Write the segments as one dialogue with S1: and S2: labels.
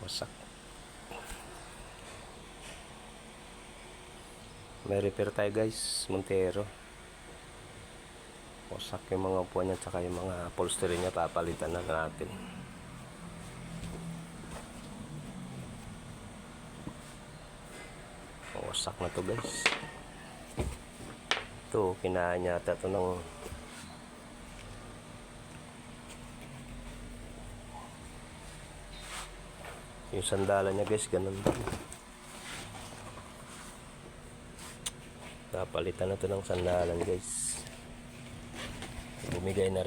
S1: wasak. May repair tayo guys, Montero. Wasak yung mga upuan niya, tsaka yung mga upholstery niya, papalitan na natin. Wasak na to guys. Ito, kinain yata ito ng yung sandalan niya guys, ganun din. Napalitan na ito ng sandalan guys. Bumigay na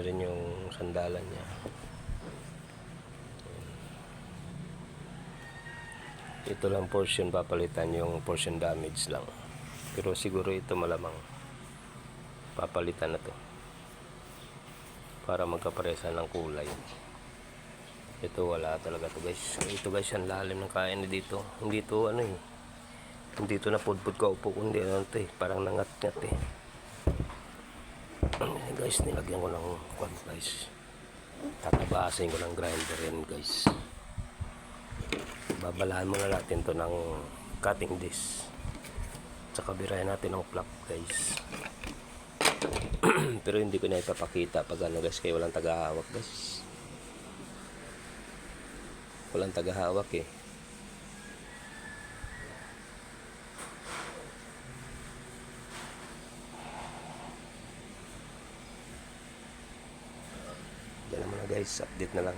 S1: rin yung sandalan niya. Ito lang portion papalitan, yung portion damage lang, pero siguro ito malamang papalitan na to para magkaparesa ng kulay. Ito wala talaga to guys. Ito guys, ang lalim ng kain dito. Hindi to ano eh, hindi to na pudpud ka upo, kundi ano to eh, parang nangat-ngat eh. Guys, nilagyan ko ng kwan guys, tatabasin ko ng grinder yan guys. Babalahan muna natin to ng cutting disc, tsaka birayan natin ng flap guys. Pero hindi ko na ipapakita pag ano guys, kaya walang tagahawak guys. Walang tagahawak eh. Yan naman na guys, update na lang.